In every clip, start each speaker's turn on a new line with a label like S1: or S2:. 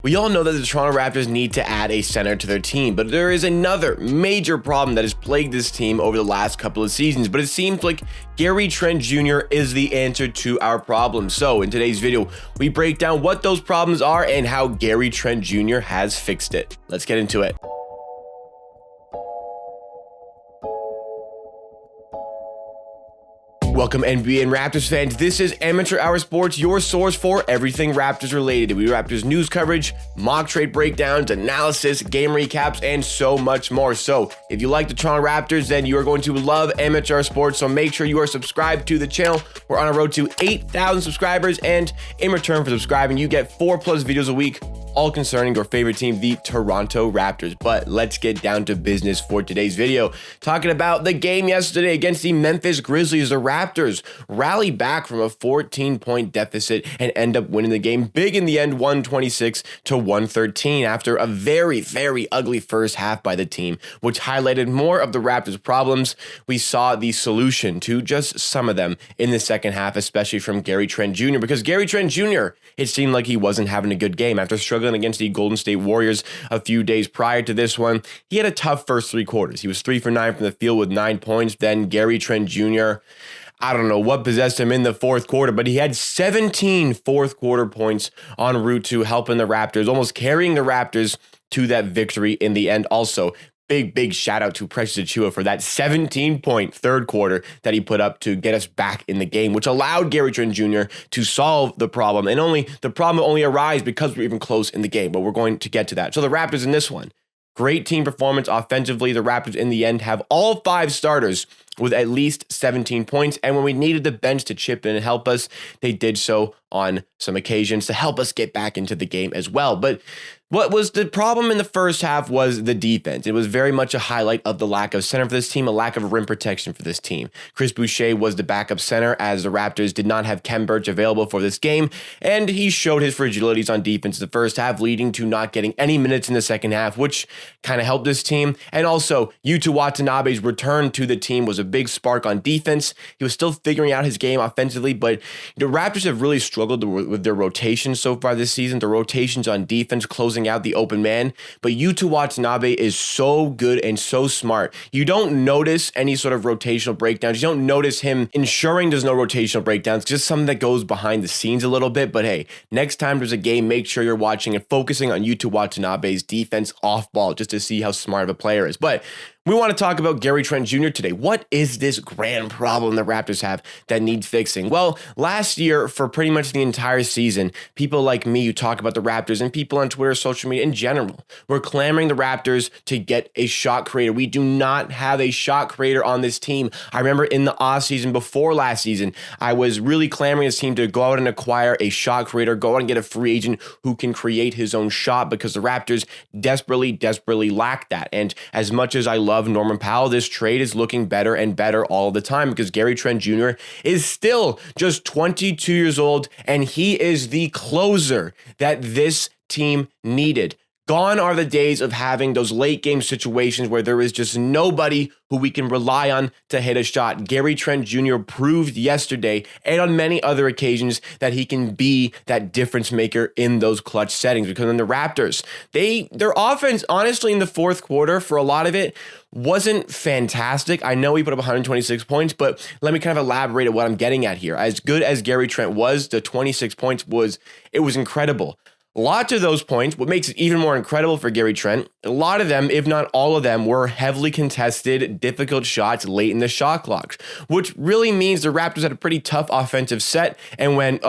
S1: We all know that the Toronto Raptors need to add a center to their team, but there is another major problem that has plagued this team over the last couple of seasons, but it seems like Trent Jr. is the answer to our problem. So in today's video, we break down what those problems are and how Trent Jr. has fixed it. Let's get into it. Welcome NBA and Raptors fans. This is Amateur Hour Sports, your source for everything Raptors related. We do Raptors news coverage, mock trade breakdowns, analysis, game recaps, and so much more. So if you like the Toronto Raptors, then you are going to love Amateur Hour Sports. So make sure you are subscribed to the channel. We're on a road to 8,000 subscribers, and in return for subscribing, you get 4+ videos a week, all concerning your favorite team, the Toronto Raptors. But let's get down to business for today's video. Talking about the game yesterday against the Memphis Grizzlies, the Raptors rally back from a 14-point deficit and end up winning the game big in the end, 126-113, after a very, very ugly first half by the team, which highlighted more of the Raptors' problems. We saw the solution to just some of them in the second half, especially from Trent Jr., because Trent Jr., it seemed like he wasn't having a good game after struggling against the Golden State Warriors a few days prior to this one. He had a tough first 3 quarters. He was 3 for 9 from the field with 9 points. Then Trent Jr., I don't know what possessed him in the fourth quarter, but he had 17 fourth quarter points en route to helping the Raptors, almost carrying the Raptors to that victory in the end. Also, big shout out to Precious Achiuwa for that 17-point third quarter that he put up to get us back in the game, which allowed Trent Jr. to solve the problem. And the problem only arose because we're even close in the game, but we're going to get to that. So the Raptors in this one, great team performance offensively. The Raptors in the end have all 5 starters with at least 17 points. And when we needed the bench to chip in and help us, they did so on some occasions to help us get back into the game as well. But what was the problem in the first half was the defense. It was very much a highlight of the lack of center for this team, a lack of rim protection for this team. Chris Boucher was the backup center as the Raptors did not have Khem Birch available for this game, and he showed his fragilities on defense in the first half, leading to not getting any minutes in the second half, which kind of helped this team. And also, Yuta Watanabe's return to the team was a big spark on defense. He was still figuring out his game offensively, but the Raptors have really struggled with their rotations so far this season. The rotations on defense, closing out the open man, but Yuta Watanabe is so good and so smart. You don't notice any sort of rotational breakdowns. You don't notice him ensuring there's no rotational breakdowns, just something that goes behind the scenes a little bit. But hey, next time there's a game, make sure you're watching and focusing on Yuta Watanabe's defense off ball just to see how smart of a player is. But we want to talk about Trent Jr. today. What is this grand problem the Raptors have that needs fixing? Well, last year, for pretty much the entire season, people like me who talk about the Raptors and people on Twitter, social media in general, were clamoring the Raptors to get a shot creator. We do not have a shot creator on this team. I remember in the offseason before last season, I was really clamoring this team to go out and acquire a shot creator, go out and get a free agent who can create his own shot, because the Raptors desperately lack that. And as much as I love Norman Powell, this trade is looking better and better all the time, because Trent Jr. is still just 22 years old, and he is the closer that this team needed. Gone are the days of having those late game situations where there is just nobody who we can rely on to hit a shot. Trent Jr. proved yesterday and on many other occasions that he can be that difference maker in those clutch settings, because in the Raptors, their offense, honestly, in the fourth quarter, for a lot of it, wasn't fantastic. I know he put up 126 points, but let me kind of elaborate at what I'm getting at here. As good as Trent was, the 26 points was incredible. Lots of those points, what makes it even more incredible for Trent, a lot of them, if not all of them, were heavily contested, difficult shots late in the shot clock, which really means the Raptors had a pretty tough offensive set. And when,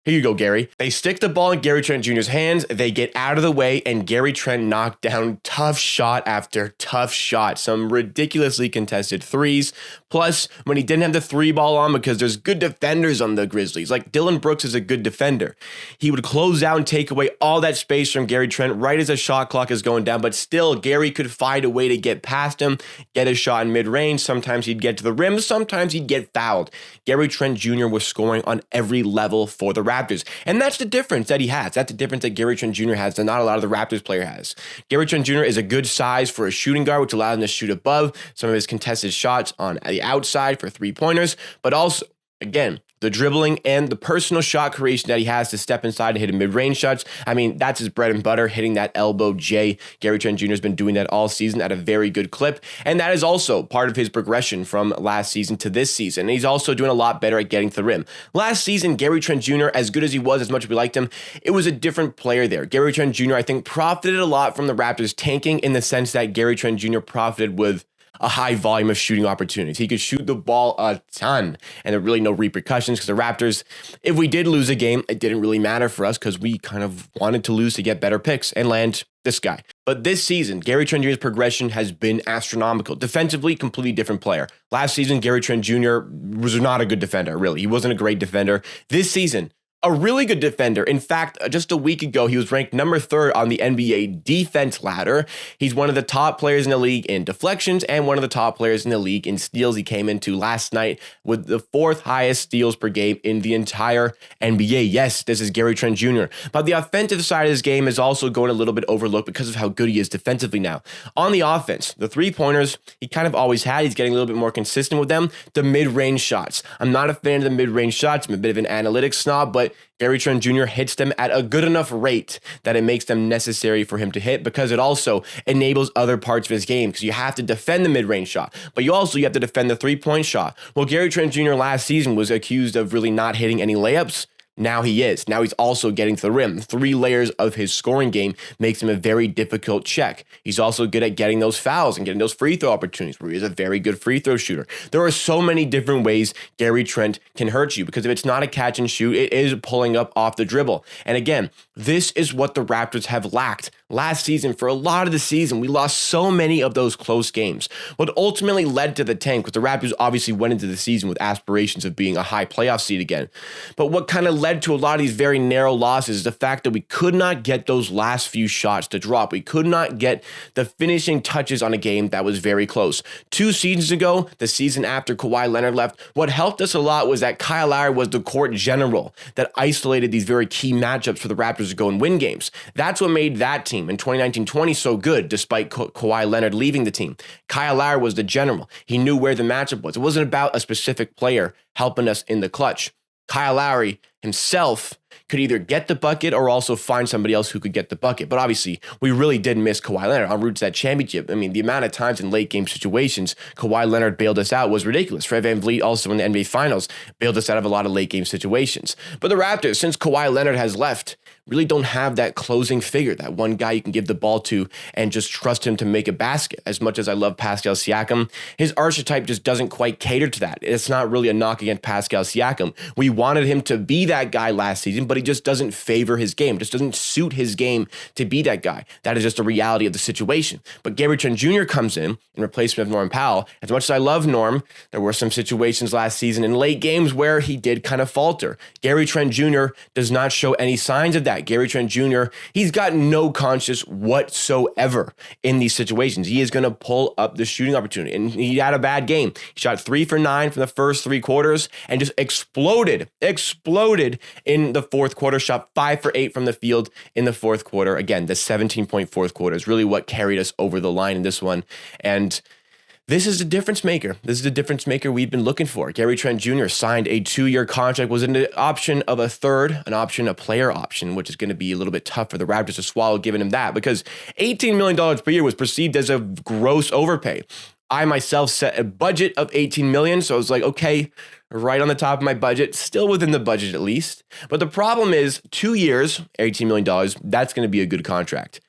S1: here you go, Gary. They stick the ball in Trent Jr.'s hands, they get out of the way, and Trent knocked down tough shot after tough shot. Some ridiculously contested threes. Plus, when he didn't have the 3-ball on, because there's good defenders on the Grizzlies, like Dylan Brooks is a good defender, he would close out and take away all that space from Trent right as the shot clock is going down. But still, Gary could find a way to get past him, get a shot in mid-range. Sometimes he'd get to the rim, sometimes he'd get fouled. Trent Jr. was scoring on every level for the Raptors. And that's the difference that he has. That's the difference that Trent Jr. has that not a lot of the Raptors player has. Trent Jr. is a good size for a shooting guard, which allows him to shoot above some of his contested shots on the outside for 3-pointers, but also, again, the dribbling, and the personal shot creation that he has to step inside and hit mid-range shots. I mean, that's his bread and butter, hitting that elbow J. Gary Trent Jr. has been doing that all season at a very good clip, and that is also part of his progression from last season to this season. And he's also doing a lot better at getting to the rim. Last season, Gary Trent Jr., as good as he was, as much as we liked him, it was a different player there. Gary Trent Jr., I think, profited a lot from the Raptors tanking in the sense that Gary Trent Jr. profited with a high volume of shooting opportunities. He could shoot the ball a ton, and there were really no repercussions because the Raptors, if we did lose a game, it didn't really matter for us because we kind of wanted to lose to get better picks and land this guy. But this season, Gary Trent Jr.'s progression has been astronomical. Defensively, completely different player. Last season, Gary Trent Jr. was not a good defender, really. He wasn't a great defender. This season, a really good defender. In fact, just a week ago, he was ranked number 3rd on the NBA defense ladder. He's one of the top players in the league in deflections and one of the top players in the league in steals. He came into last night with the 4th highest steals per game in the entire NBA. Yes, this is Gary Trent Jr. But the offensive side of his game is also going a little bit overlooked because of how good he is defensively now. On the offense, the 3-pointers, he kind of always had. He's getting a little bit more consistent with them. The mid-range shots. I'm not a fan of the mid-range shots. I'm a bit of an analytics snob, but Gary Trent Jr. hits them at a good enough rate that it makes them necessary for him to hit, because it also enables other parts of his game, because you have to defend the mid-range shot, but you have to defend the 3-point shot. Well, Gary Trent Jr. last season was accused of really not hitting any layups. Now he is. Now he's also getting to the rim. 3 layers of his scoring game makes him a very difficult check. He's also good at getting those fouls and getting those free throw opportunities, where he is a very good free throw shooter. There are so many different ways Gary Trent can hurt you, because if it's not a catch and shoot, it is pulling up off the dribble. And again, this is what the Raptors have lacked. Last season, for a lot of the season, we lost so many of those close games. What ultimately led to the tank was the Raptors obviously went into the season with aspirations of being a high playoff seed again. But what kind of led to a lot of these very narrow losses is the fact that we could not get those last few shots to drop. We could not get the finishing touches on a game that was very close. 2 seasons ago, the season after Kawhi Leonard left, what helped us a lot was that Kyle Lowry was the court general that isolated these very key matchups for the Raptors to go and win games. That's what made that team in 2019-20 so good, despite Kawhi Leonard leaving the team. Kyle Lowry was the general. He knew where the matchup was. It wasn't about a specific player helping us in the clutch. Kyle Lowry himself could either get the bucket or also find somebody else who could get the bucket. But obviously, we really did miss Kawhi Leonard en route to that championship. I mean, the amount of times in late game situations Kawhi Leonard bailed us out was ridiculous. Fred VanVleet also in the NBA Finals bailed us out of a lot of late game situations. But the Raptors, since Kawhi Leonard has left, really don't have that closing figure, that one guy you can give the ball to and just trust him to make a basket. As much as I love Pascal Siakam, his archetype just doesn't quite cater to that. It's not really a knock against Pascal Siakam. We wanted him to be that guy last season, but he just doesn't favor his game, just doesn't suit his game to be that guy. That is just the reality of the situation. But Gary Trent Jr. comes in replacement of Norm Powell. As much as I love Norm, there were some situations last season in late games where he did kind of falter. Gary Trent Jr. does not show any signs of that. Gary Trent Jr., he's got no conscience whatsoever in these situations. He is going to pull up the shooting opportunity. And he had a bad game. He shot 3 for 9 from the first 3 quarters and just exploded in the fourth quarter. Shot 5 for 8 from the field in the fourth quarter. Again, the 17-point fourth quarter is really what carried us over the line in this one. And this is the difference maker. This is the difference maker we've been looking for. Gary Trent Jr. signed a 2-year contract, was an option of a third, a player option, which is going to be a little bit tough for the Raptors to swallow, giving him that, because $18 million per year was perceived as a gross overpay. I myself set a budget of $18 million, so I was like, okay, right on the top of my budget, still within the budget at least. But the problem is 2 years, $18 million, that's going to be a good contract.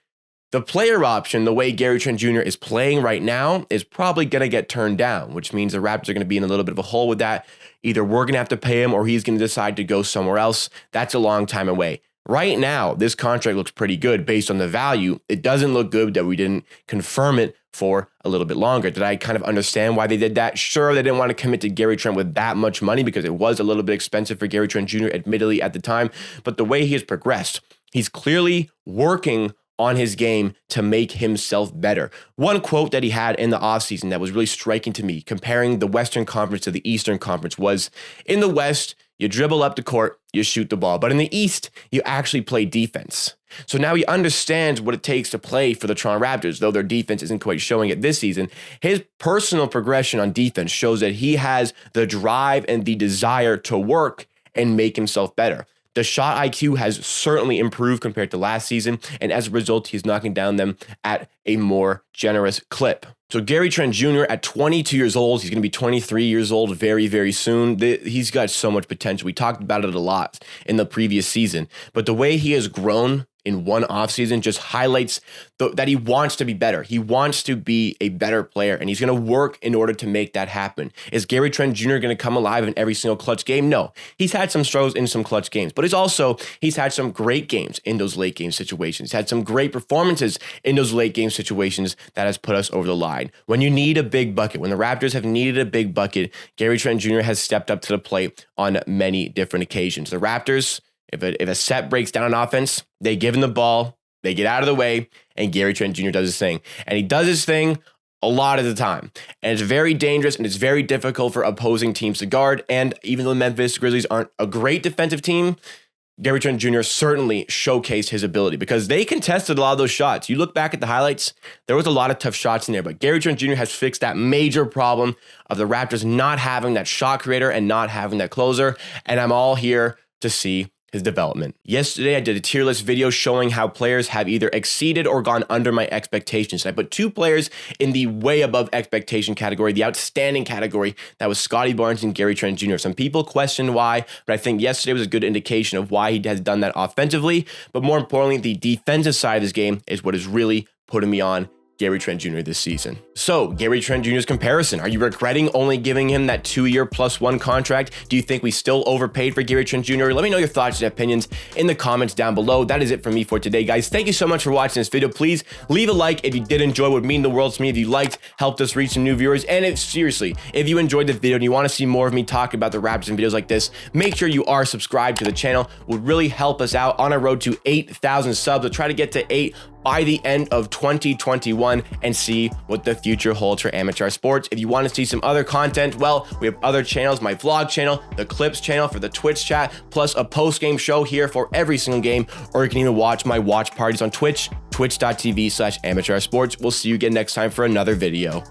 S1: The player option, the way Gary Trent Jr. is playing right now, is probably going to get turned down, which means the Raptors are going to be in a little bit of a hole with that. Either we're going to have to pay him or he's going to decide to go somewhere else. That's a long time away. Right now, this contract looks pretty good based on the value. It doesn't look good that we didn't confirm it for a little bit longer. Did I kind of understand why they did that? Sure, they didn't want to commit to Gary Trent with that much money because it was a little bit expensive for Gary Trent Jr., admittedly, at the time. But the way he has progressed, he's clearly working on his game to make himself better. One quote that he had in the offseason that was really striking to me, comparing the Western Conference to the Eastern Conference, was, in the West, you dribble up the court, you shoot the ball. But in the East, you actually play defense. So now he understands what it takes to play for the Toronto Raptors, though their defense isn't quite showing it this season. His personal progression on defense shows that he has the drive and the desire to work and make himself better. The shot IQ has certainly improved compared to last season, and as a result, he's knocking down them at a more generous clip. So Gary Trent Jr. at 22 years old, he's going to be 23 years old very, very soon. He's got so much potential. We talked about it a lot in the previous season, but the way he has grown in one offseason just highlights that he wants to be better. He wants to be a better player, and he's going to work in order to make that happen. Is Gary Trent Jr. going to come alive in every single clutch game? No. He's had some struggles in some clutch games, but he's had some great games in those late game situations. He's had some great performances in those late game situations that has put us over the line. When you need a big bucket, when the Raptors have needed a big bucket, Gary Trent Jr. has stepped up to the plate on many different occasions. The Raptors, if a set breaks down on offense, they give him the ball, they get out of the way, and Gary Trent Jr. does his thing. And he does his thing a lot of the time. And it's very dangerous, and it's very difficult for opposing teams to guard. And even though the Memphis Grizzlies aren't a great defensive team, Gary Trent Jr. certainly showcased his ability because they contested a lot of those shots. You look back at the highlights, there was a lot of tough shots in there, but Gary Trent Jr. has fixed that major problem of the Raptors not having that shot creator and not having that closer. And I'm all here to see his development. Yesterday, I did a tier list video showing how players have either exceeded or gone under my expectations. I put two players in the way above expectation category, the outstanding category. That was Scottie Barnes and Gary Trent Jr. Some people questioned why, but I think yesterday was a good indication of why he has done that offensively. But more importantly, the defensive side of his game is what is really putting me on Gary Trent Jr. this season. So, Gary Trent Jr.'s comparison. Are you regretting only giving him that 2-year +1 contract? Do you think we still overpaid for Gary Trent Jr.? Let me know your thoughts and opinions in the comments down below. That is it for me for today, guys. Thank you so much for watching this video. Please leave a like if you did enjoy. It would mean the world to me if you liked, helped us reach some new viewers. And if you enjoyed the video and you want to see more of me talk about the Raptors in videos like this, make sure you are subscribed to the channel. It would really help us out on our road to 8,000 subs. We'll try to get to 8 by the end of 2021 and see what the future holds for Amateur Sports. If you want to see some other content, well, we have other channels, my vlog channel, the clips channel for the Twitch chat, plus a post-game show here for every single game, or you can even watch my watch parties on Twitch, twitch.tv/amateursports. We'll see you again next time for another video.